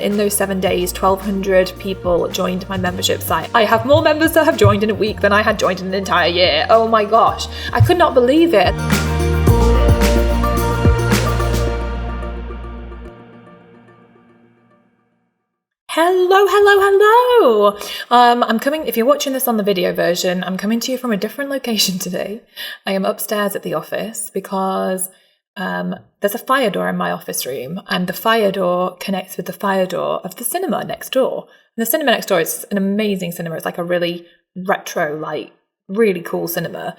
in those 7 days, 1,200 people joined my membership site. I have more members that have joined in a week than I had joined in an entire year. Oh my gosh, I could not believe it. Hello. I'm coming, if you're watching this on the video version, I'm coming to you from a different location today. I am upstairs at the office because there's a fire door in my office room, and the fire door connects with the fire door of the cinema next door. And the cinema next door is an amazing cinema. It's like a really retro, like really cool cinema.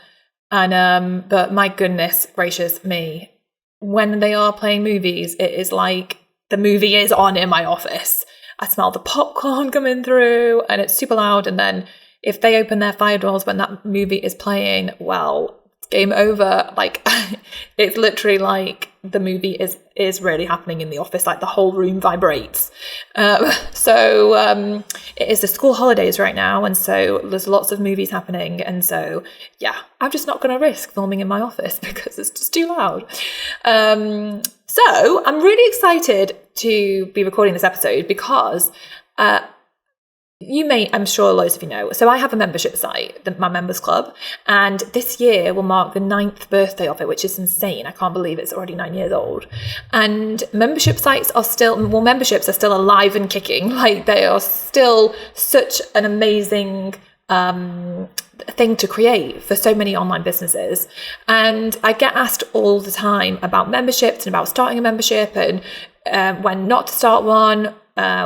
And but my goodness gracious me, when they are playing movies, it is like the movie is on in my office. I smell the popcorn coming through and it's super loud. And then if they open their fire doors when that movie is playing, well, it's game over. Like it's literally like the movie is really happening in the office. Like the whole room vibrates. So it is the school holidays right now. And so there's lots of movies happening. And so, yeah, I'm just not going to risk filming in my office because it's just too loud. So I'm really excited to be recording this episode because I'm sure loads of you know, so I have a membership site, my members club, and this year will mark the 9th birthday of it, which is insane. I can't believe it's already 9 years old. And memberships are still alive and kicking. Like they are still such an amazing thing to create for so many online businesses. And I get asked all the time about memberships and about starting a membership and when not to start one,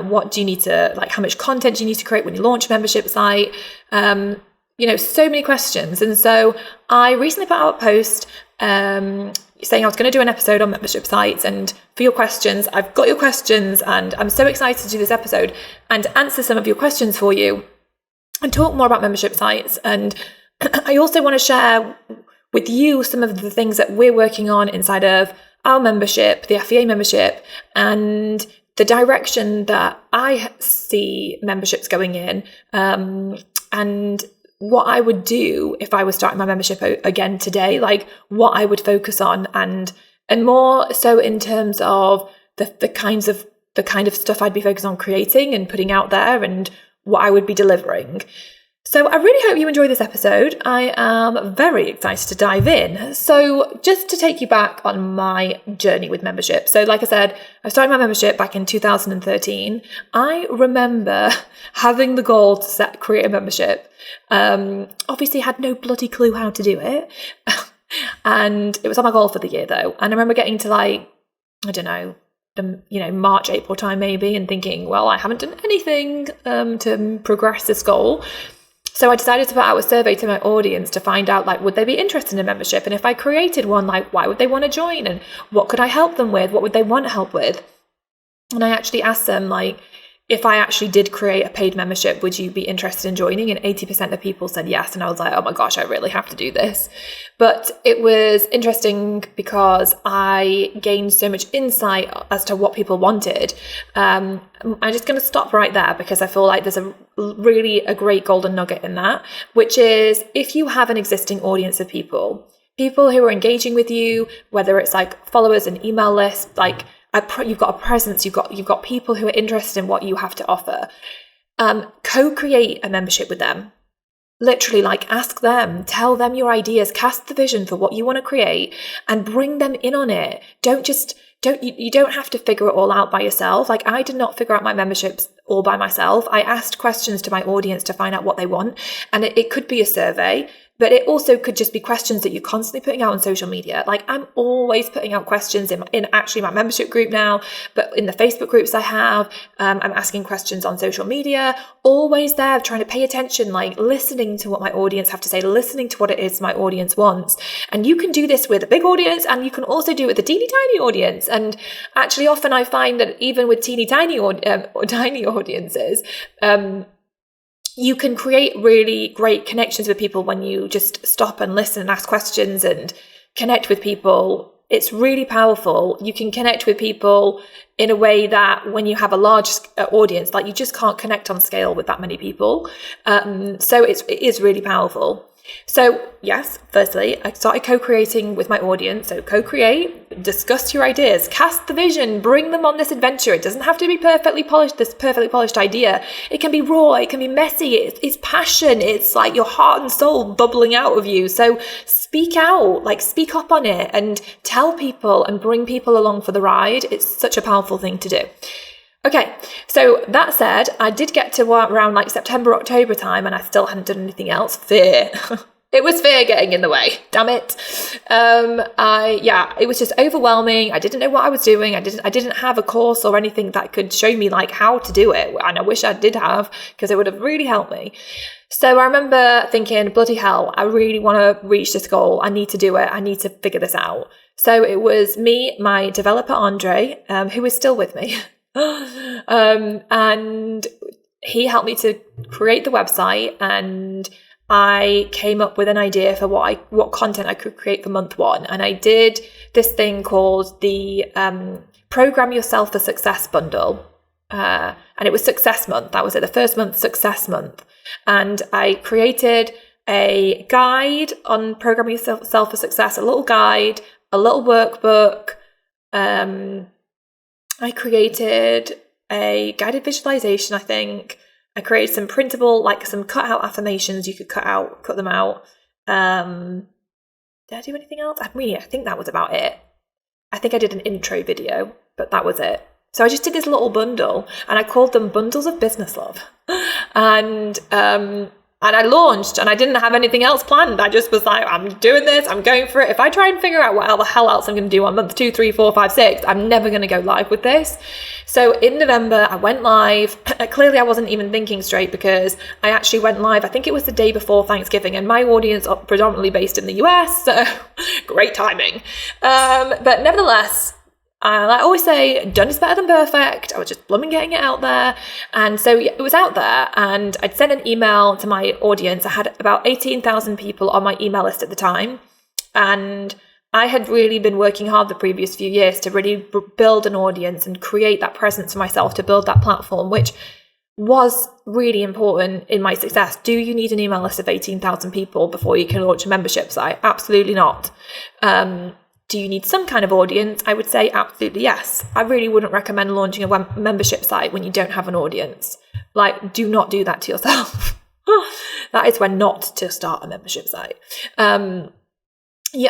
what do you need to, like, how much content do you need to create when you launch a membership site? So many questions. And so I recently put out a post saying I was going to do an episode on membership sites, and for your questions, I've got your questions, and I'm so excited to do this episode and answer some of your questions for you and talk more about membership sites. And I also want to share with you some of the things that we're working on inside of our membership, the FEA membership, and the direction that I see memberships going in, and what I would do if I was starting my membership again today, like what I would focus on, and more so in terms of the kind of stuff I'd be focused on creating and putting out there and what I would be delivering. So I really hope you enjoy this episode. I am very excited to dive in. So just to take you back on my journey with membership. So like I said, I started my membership back in 2013. I remember having the goal to create a membership. Obviously had no bloody clue how to do it. And it was on my goal for the year though. And I remember getting to March, April time maybe, and thinking, well, I haven't done anything to progress this goal. So I decided to put out a survey to my audience to find out, like, would they be interested in a membership? And if I created one, like, why would they want to join? And what could I help them with? What would they want help with? And I actually asked them, like, if I actually did create a paid membership, would you be interested in joining? And 80% of people said yes. And I was like, oh my gosh, I really have to do this. But it was interesting because I gained so much insight as to what people wanted. I'm just going to stop right there because I feel like there's a great golden nugget in that, which is if you have an existing audience of people who are engaging with you, whether it's like followers and email lists, like you've got a presence, you've got people who are interested in what you have to offer. Co-create a membership with them. Literally, like, ask them, tell them your ideas, cast the vision for what you want to create, and bring them in on it. You don't have to figure it all out by yourself. Like, I did not figure out my memberships all by myself. I asked questions to my audience to find out what they want, and it could be a survey. But it also could just be questions that you're constantly putting out on social media. Like I'm always putting out questions in actually my membership group now, but in the Facebook groups I have, I'm asking questions on social media, always there trying to pay attention, like listening to what my audience have to say, listening to what it is my audience wants. And you can do this with a big audience and you can also do it with a teeny tiny audience. And actually often I find that even with teeny tiny tiny audiences, you can create really great connections with people when you just stop and listen and ask questions and connect with people. It's really powerful. You can connect with people in a way that when you have a large audience, like you just can't connect on scale with that many people. So it is really powerful. So yes, firstly, I started co-creating with my audience. So co-create, discuss your ideas, cast the vision, bring them on this adventure. It doesn't have to be perfectly polished idea. It can be raw, it can be messy, it's passion, it's like your heart and soul bubbling out of you. So speak out, like speak up on it and tell people and bring people along for the ride. It's such a powerful thing to do. Okay, so that said, I did get to around like September, October time, and I still hadn't done anything else. Fear. It was fear getting in the way. Damn it. It was just overwhelming. I didn't know what I was doing. I didn't have a course or anything that could show me like how to do it. And I wish I did have, because it would have really helped me. So I remember thinking, bloody hell, I really want to reach this goal. I need to do it. I need to figure this out. So it was me, my developer, Andre, who is still with me. And he helped me to create the website, and I came up with an idea for what content I could create for month one. And I did this thing called the Program Yourself for Success bundle. And it was Success Month. That was it, the first month, Success Month. And I created a guide on Program Yourself for Success, a little guide, a little workbook. I created a guided visualization, I think. I created some printable, like some cut out affirmations you could cut them out. Did I do anything else? I think that was about it. I think I did an intro video, but that was it. So I just did this little bundle, and I called them Bundles of Business Love. And I launched, and I didn't have anything else planned. I just was like, I'm doing this, I'm going for it. If I try and figure out what the hell else I'm going to do on month 2, 3, 4, 5, 6, I'm never going to go live with this. So in November, I went live. Clearly, I wasn't even thinking straight, because I actually went live, I think it was the day before Thanksgiving, and my audience are predominantly based in the US, so great timing. But nevertheless, I always say, done is better than perfect. I was just blooming getting it out there. And so it was out there, and I'd sent an email to my audience. I had about 18,000 people on my email list at the time. And I had really been working hard the previous few years to really build an audience and create that presence for myself, to build that platform, which was really important in my success. Do you need an email list of 18,000 people before you can launch a membership site? Absolutely not. Do you need some kind of audience? I would say absolutely yes. I really wouldn't recommend launching a membership site when you don't have an audience. Like, do not do that to yourself. That is when not to start a membership site. I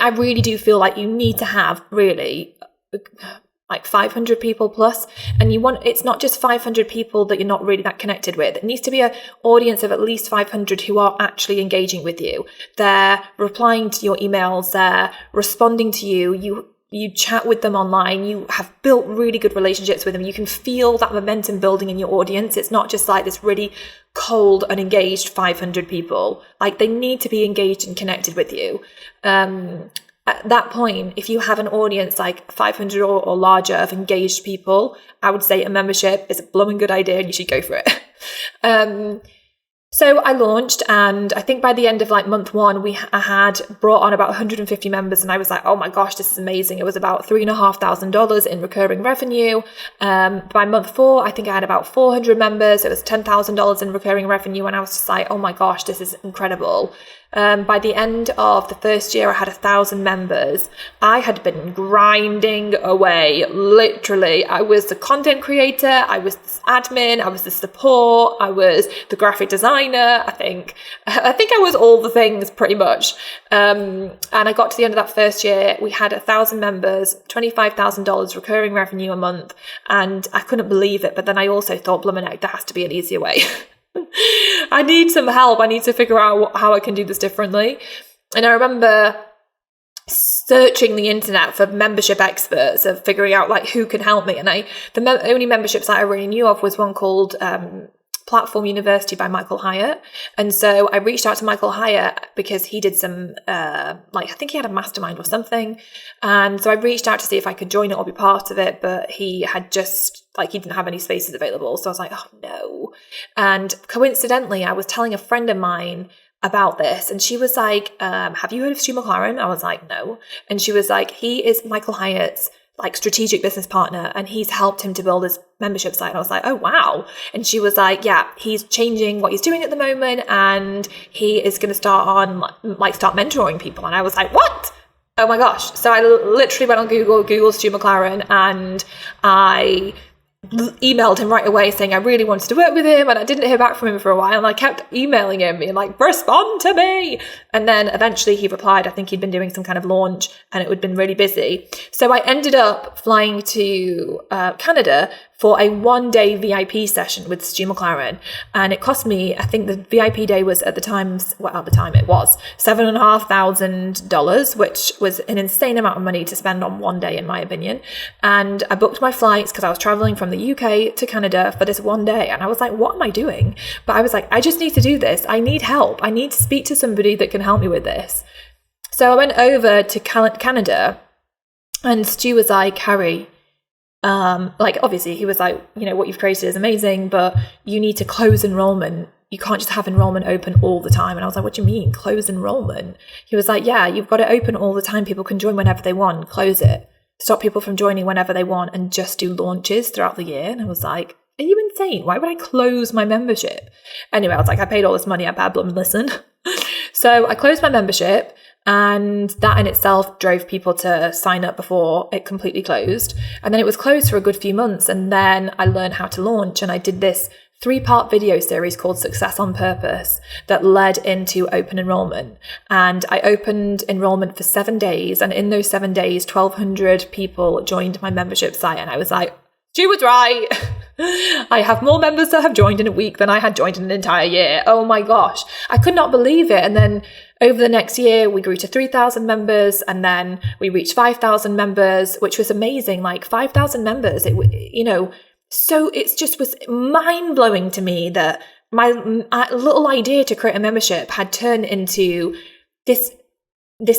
really do feel like you need to have really like 500 people plus, and it's not just 500 people that you're not really that connected with. It needs to be an audience of at least 500 who are actually engaging with you. They're replying to your emails, they're responding to you, you chat with them online, you have built really good relationships with them. You can feel that momentum building in your audience. It's not just like this really cold, unengaged 500 people. Like, they need to be engaged and connected with you. At that point, if you have an audience like 500 or larger of engaged people, I would say a membership is a blooming good idea and you should go for it. So I launched, and I think by the end of like month one, I had brought on about 150 members, and I was like, oh my gosh, this is amazing. It was about $3,500 in recurring revenue. By month 4, I think I had about 400 members. It was $10,000 in recurring revenue, and I was just like, oh my gosh, this is incredible. By the end of the first year, I had 1,000 members. I had been grinding away, literally. I was the content creator, I was the admin, I was the support, I was the graphic designer. I think I was all the things pretty much. And I got to the end of that first year, we had 1,000 members, $25,000 recurring revenue a month, and I couldn't believe it. But then I also thought, blimey, there has to be an easier way. I need some help. I need to figure out how I can do this differently. And I remember searching the internet for membership experts, of figuring out like who can help me. And the only membership site I really knew of was one called Platform University by Michael Hyatt. And so I reached out to Michael Hyatt because he did some, I think he had a mastermind or something. And so I reached out to see if I could join it or be part of it, but he had he didn't have any spaces available. So I was like, oh no. And coincidentally, I was telling a friend of mine about this, and she was like, have you heard of Stu McLaren? I was like, no. And she was like, he is Michael Hyatt's like strategic business partner, and he's helped him to build his membership site. And I was like, oh, wow. And she was like, yeah, he's changing what he's doing at the moment, and he is going to start mentoring people. And I was like, what? Oh my gosh. So I literally went on Google Stu McLaren, and I emailed him right away saying I really wanted to work with him, and I didn't hear back from him for a while, and I kept emailing him being like, respond to me. And then eventually he replied. I think he'd been doing some kind of launch and it had been really busy. So I ended up flying to Canada for a 1-day VIP session with Stu McLaren. And it cost me, I think the VIP day was at the time it was $7,500, which was an insane amount of money to spend on 1 day, in my opinion. And I booked my flights because I was traveling from the UK to Canada for this 1 day. And I was like, what am I doing? But I was like, I just need to do this. I need help. I need to speak to somebody that can help me with this. So I went over to Canada, and Stu was like, Carrie, obviously he was like, what you've created is amazing, but you need to close enrollment. You can't just have enrollment open all the time. And I was like, what do you mean, close enrollment? He was like, yeah, you've got it open all the time. People can join whenever they want. Close it. Stop people from joining whenever they want, and just do launches throughout the year. And I was like, are you insane? Why would I close my membership? Anyway, I was like, I paid all this money. I better listen. So I closed my membership, and that in itself drove people to sign up before it completely closed. And then it was closed for a good few months. And then I learned how to launch, and I did this 3-part video series called Success on Purpose that led into open enrollment. And I opened enrollment for 7 days. And in those 7 days, 1,200 people joined my membership site. And I was like, Stu was right. I have more members that have joined in a week than I had joined in an entire year. Oh my gosh. I could not believe it. And then over the next year, we grew to 3,000 members, and then we reached 5,000 members, which was amazing. Like 5,000 members, so it just was mind blowing to me that my little idea to create a membership had turned into this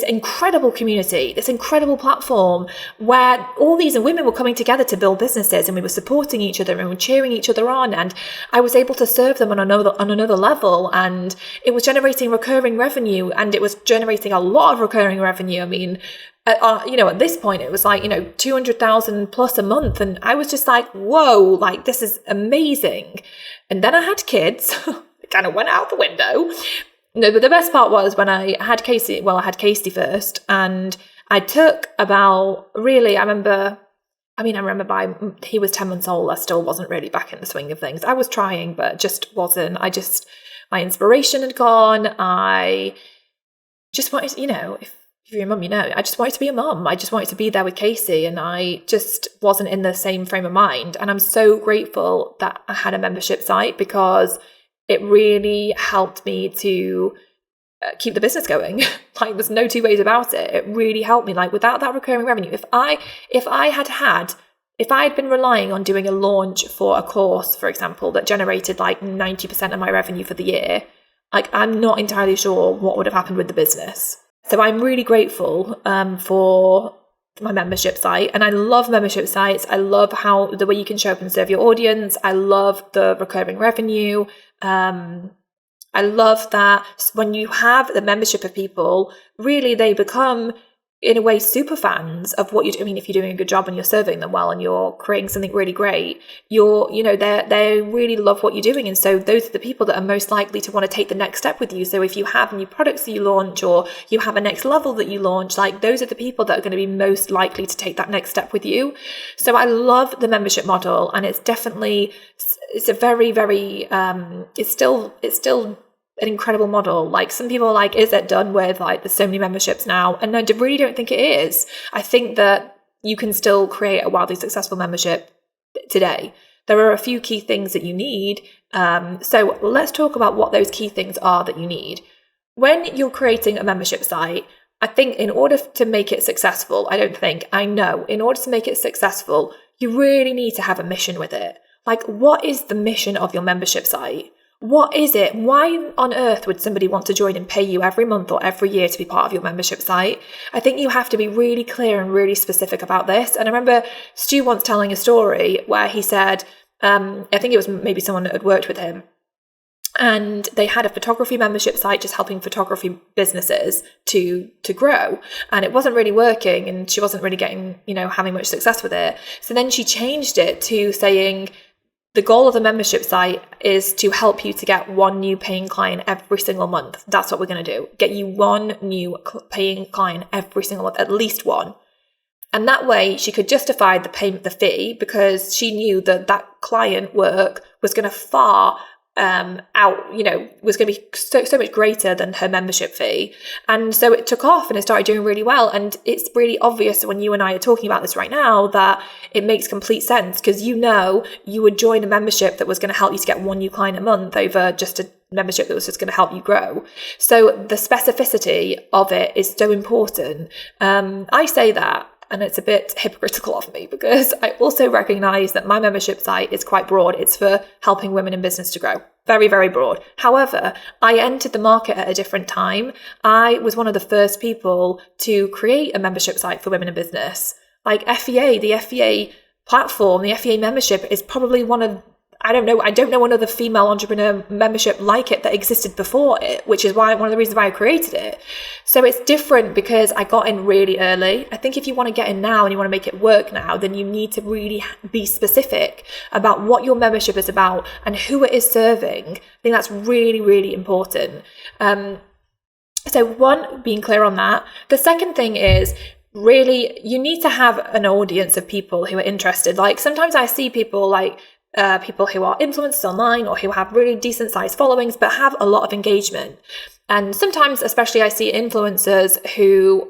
incredible community, this incredible platform where all these women were coming together to build businesses, and we were supporting each other and we were cheering each other on, and I was able to serve them on another level, and it was generating recurring revenue, and it was generating a lot of recurring revenue. I mean, at this point it was like, 200,000 plus a month, and I was just like, whoa, like this is amazing. And then I had kids. It kind of went out the window. No, but the best part was when I had Casey. Well, I had Casey first, and I took about, really, I remember he was 10 months old. I still wasn't really back in the swing of things. I was trying, but just wasn't. My inspiration had gone. I just wanted, if you're a mum, I just wanted to be a mum. I just wanted to be there with Casey, and I just wasn't in the same frame of mind. And I'm so grateful that I had a membership site, because it really helped me to keep the business going. Like, there's no two ways about it. It really helped me. Like, without that recurring revenue, if I had been relying on doing a launch for a course, for example, that generated like 90% of my revenue for the year, like, I'm not entirely sure what would have happened with the business. So I'm really grateful for my membership site, and I love membership sites. I love the way you can show up and serve your audience. I love the recurring revenue. I love that when you have the membership of people, really they become, in a way, super fans of what you're doing. I mean, if you're doing a good job and you're serving them well and you're creating something really great, they really love what you're doing. And so those are the people that are most likely to want to take the next step with you. So if you have new products that you launch, or you have a next level that you launch, like, those are the people that are going to be most likely to take that next step with you. So I love the membership model, and it's a very, very, it's still an incredible model. Like, some people are like, is it done with, like, there's so many memberships now? And no, I really don't think it is. I think that you can still create a wildly successful membership today. There are a few key things that you need. So let's talk about what those key things are that you need. When you're creating a membership site, I think in order to make it successful, in order to make it successful, you really need to have a mission with it. Like, what is the mission of your membership site? What is it? Why on earth would somebody want to join and pay you every month or every year to be part of your membership site? I think you have to be really clear and really specific about this. And I remember Stu once telling a story where he said, I think it was maybe someone that had worked with him, And they had a photography membership site just helping photography businesses to grow. And it wasn't really working, and she wasn't really getting, having much success with it. So then she changed it to saying, the goal of the membership site is to help you to get one new paying client every single month. That's what we're going to do. Get you one new paying client every single month, at least one. And that way she could justify the fee, because she knew that client work was going to far was going to be so much greater than her membership fee. And so it took off and it started doing really well. And it's really obvious when you and I are talking about this right now that it makes complete sense, because you would join a membership that was going to help you to get one new client a month over just a membership that was just going to help you grow. So the specificity of it is so important. I say that, and it's a bit hypocritical of me, because I also recognize that my membership site is quite broad. It's for helping women in business to grow. Very, very broad. However, I entered the market at a different time. I was one of the first people to create a membership site for women in business. Like FEA, the FEA platform, the FEA membership is probably I don't know another female entrepreneur membership like it that existed before it, which is one of the reasons why I created it. So it's different because I got in really early. I think if you want to get in now and you want to make it work now, then you need to really be specific about what your membership is about and who it is serving. I think that's really, really important. So one, being clear on that. The second thing is, really, you need to have an audience of people who are interested. Like sometimes I see people people who are influencers online or who have really decent sized followings but have a lot of engagement. And sometimes, especially, I see influencers who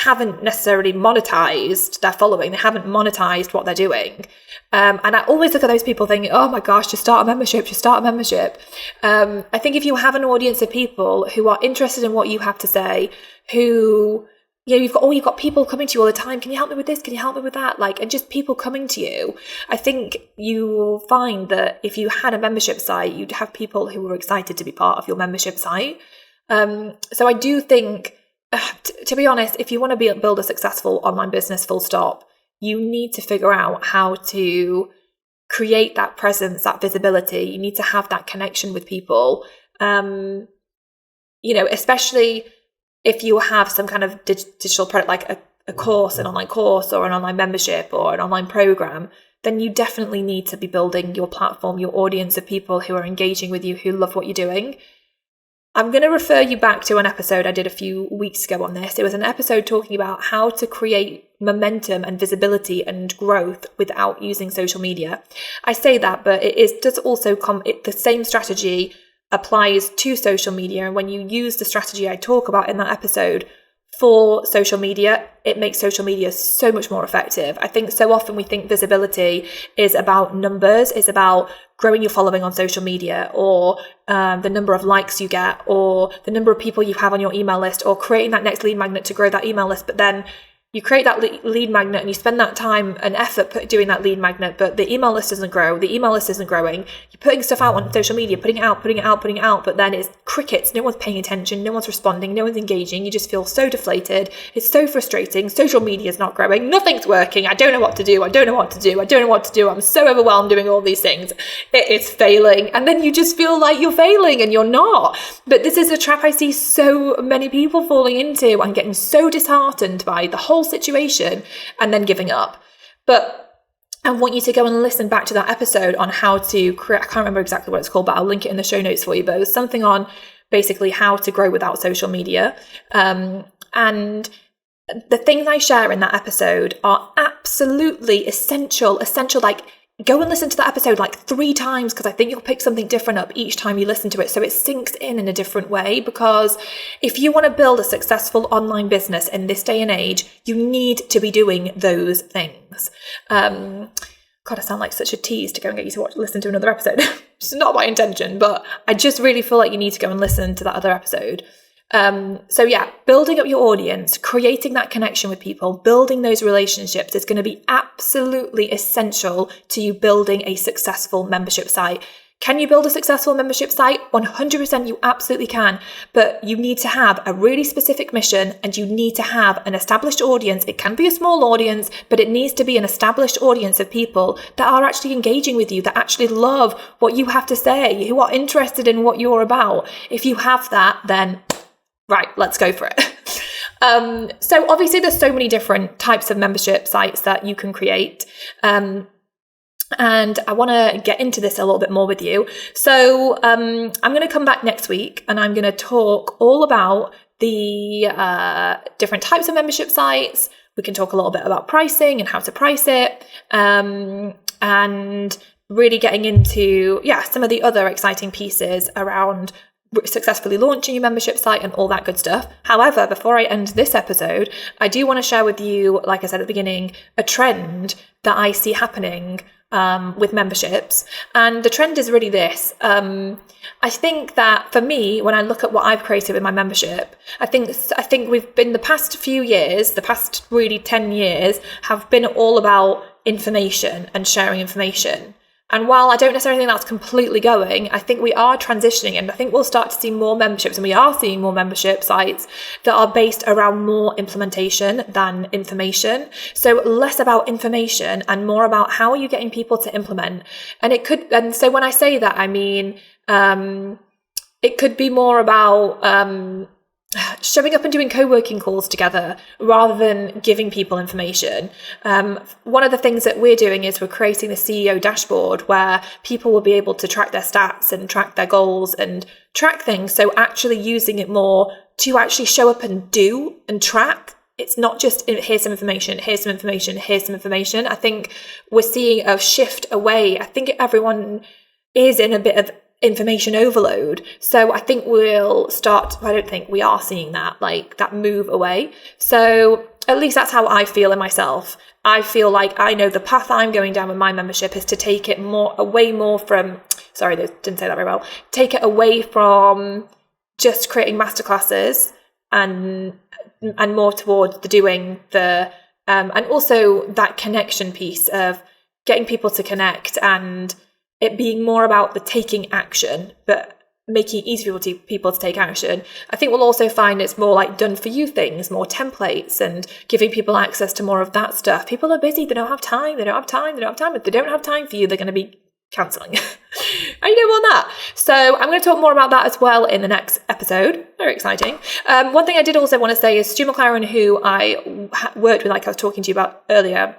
haven't necessarily monetized their following. They haven't monetized what they're doing. And I always look at those people thinking, oh my gosh, just start a membership. I think if you have an audience of people who are interested in what you have to say, who... you've got people coming to you all the time. Can you help me with this? Can you help me with that? And just people coming to you. I think you will find that if you had a membership site, you'd have people who were excited to be part of your membership site. So I do think, to be honest, if you want to build a successful online business, full stop, you need to figure out how to create that presence, that visibility. You need to have that connection with people. Especially if you have some kind of digital product, like a course, an online course or an online membership or an online program, then you definitely need to be building your platform, your audience of people who are engaging with you, who love what you're doing. I'm going to refer you back to an episode I did a few weeks ago on this. It was an episode talking about how to create momentum and visibility and growth without using social media. I say that, but does also the same strategy applies to social media. And when you use the strategy I talk about in that episode for social media, it makes social media so much more effective. I think so often we think visibility is about numbers, is about growing your following on social media, or the number of likes you get, or the number of people you have on your email list, or creating that next lead magnet to grow that email list. But then you create that lead magnet and you spend that time and effort doing that lead magnet, but the email list doesn't grow. The email list isn't growing. You're putting stuff out on social media, putting it out, but then it's crickets. No one's paying attention. No one's responding. No one's engaging. You just feel so deflated. It's so frustrating. Social media is not growing. Nothing's working. I don't know what to do. I'm so overwhelmed doing all these things. It's failing. And then you just feel like you're failing and you're not. But this is a trap I see so many people falling into and getting so disheartened by the whole situation and then giving up. But I want you to go and listen back to that episode on how to create, I can't remember exactly what it's called, but I'll link it in the show notes for you, but it was something on basically how to grow without social media. And the things I share in that episode are absolutely essential, like go and listen to that episode 3 times, because I think you'll pick something different up each time you listen to it, so it sinks in a different way. Because if you want to build a successful online business in this day and age, you need to be doing those things. God, I sound like such a tease to go and get you to listen to another episode. It's not my intention, but I just really feel like you need to go and listen to that other episode. So yeah, building up your audience, creating that connection with people, building those relationships is going to be absolutely essential to you building a successful membership site. Can you build a successful membership site? 100% you absolutely can, but you need to have a really specific mission and you need to have an established audience. It can be a small audience, but it needs to be an established audience of people that are actually engaging with you, that actually love what you have to say, who are interested in what you're about. If you have that, then right, let's go for it. So obviously there's so many different types of membership sites that you can create. And I want to get into this a little bit more with you. So I'm going to come back next week and I'm going to talk all about the different types of membership sites. We can talk a little bit about pricing and how to price it, and really getting into, some of the other exciting pieces around successfully launching your membership site and all that good stuff. However, before I end this episode, I do want to share with you, like I said at the beginning, a trend that I see happening with memberships. And the trend is really this. I think that for me, when I look at what I've created with my membership, I think we've been the past few years, the past really 10 years, have been all about information and sharing information. And while I don't necessarily think that's completely going, I think we are transitioning, and I think we'll start to see more memberships, and we are seeing more membership sites that are based around more implementation than information. So less about information and more about how are you getting people to implement. And so when I say that, I mean, it could be more about showing up and doing co-working calls together rather than giving people information. One of the things that we're doing is we're creating the CEO dashboard where people will be able to track their stats and track their goals and track things. So actually using it more to actually show up and do and track. It's not just here's some information, here's some information, here's some information. I think we're seeing a shift away. I think everyone is in a bit of information overload. So I think we are seeing that move away. So at least that's how I feel in myself. I feel like I know the path I'm going down with my membership is to take it take it away from just creating masterclasses and more towards the doing, and also that connection piece of getting people to connect and it being more about the taking action, but making it easy for people to take action. I think we'll also find it's more like done for you things, more templates, and giving people access to more of that stuff. People are busy, they don't have time. If they don't have time for you, they're going to be cancelling. And you don't want that. So I'm going to talk more about that as well in the next episode. Very exciting. One thing I did also want to say is Stu McLaren, who I worked with, like I was talking to you about earlier,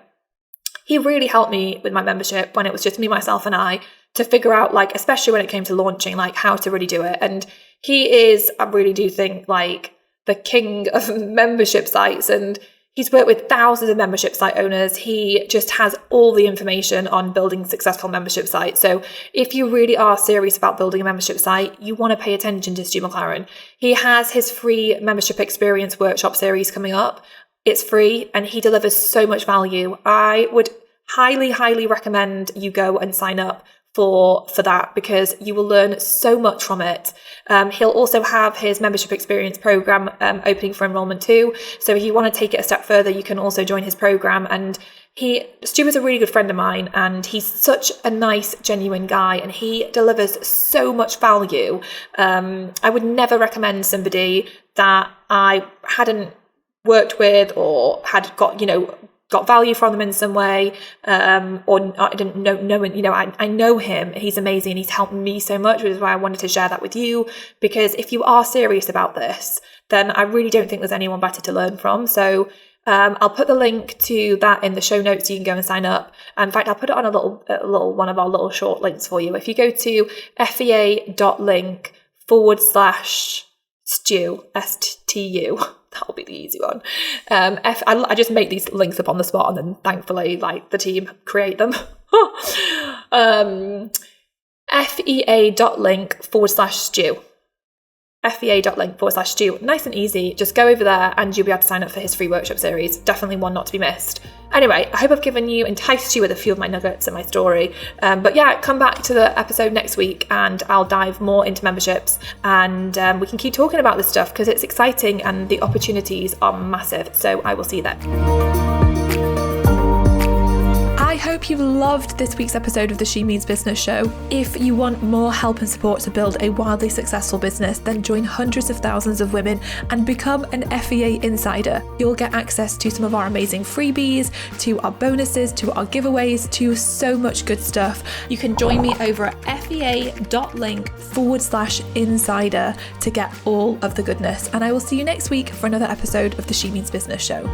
he really helped me with my membership when it was just me, myself, and I to figure out, especially when it came to launching, how to really do it. And he is, I really do think, the king of membership sites. And he's worked with thousands of membership site owners. He just has all the information on building successful membership sites. So if you really are serious about building a membership site, you want to pay attention to Stu McLaren. He has his free membership experience workshop series coming up. It's free and he delivers so much value. I would highly, highly recommend you go and sign up for that because you will learn so much from it. He'll also have his membership experience program opening for enrollment too. So if you want to take it a step further, you can also join his program. And Stu is a really good friend of mine and he's such a nice, genuine guy and he delivers so much value. I would never recommend somebody that I hadn't worked with or had got value from them in some way, or I didn't know, I know him, he's amazing, he's helped me so much, which is why I wanted to share that with you, because if you are serious about this, then I really don't think there's anyone better to learn from. So I'll put the link to that in the show notes, you can go and sign up. In fact, I'll put it on a little one of our little short links for you. If you go to fea.link/Stu, STU, that'll be the easy one. I just make these links up on the spot and then thankfully the team create them. fea.link/Stu. fea.link/Stu. Nice and easy. Just go over there and you'll be able to sign up for his free workshop series. Definitely one not to be missed. Anyway, I hope I've enticed you with a few of my nuggets and my story. But yeah, come back to the episode next week and I'll dive more into memberships and we can keep talking about this stuff because it's exciting and the opportunities are massive. So I will see you then. I hope hope you've loved this week's episode of the She Means Business Show. If you want more help and support to build a wildly successful business, then join hundreds of thousands of women and become an FEA insider. You'll get access to some of our amazing freebies, to our bonuses, to our giveaways, to so much good stuff. You can join me over at fea.link/insider to get all of the goodness. And I will see you next week for another episode of the She Means Business Show.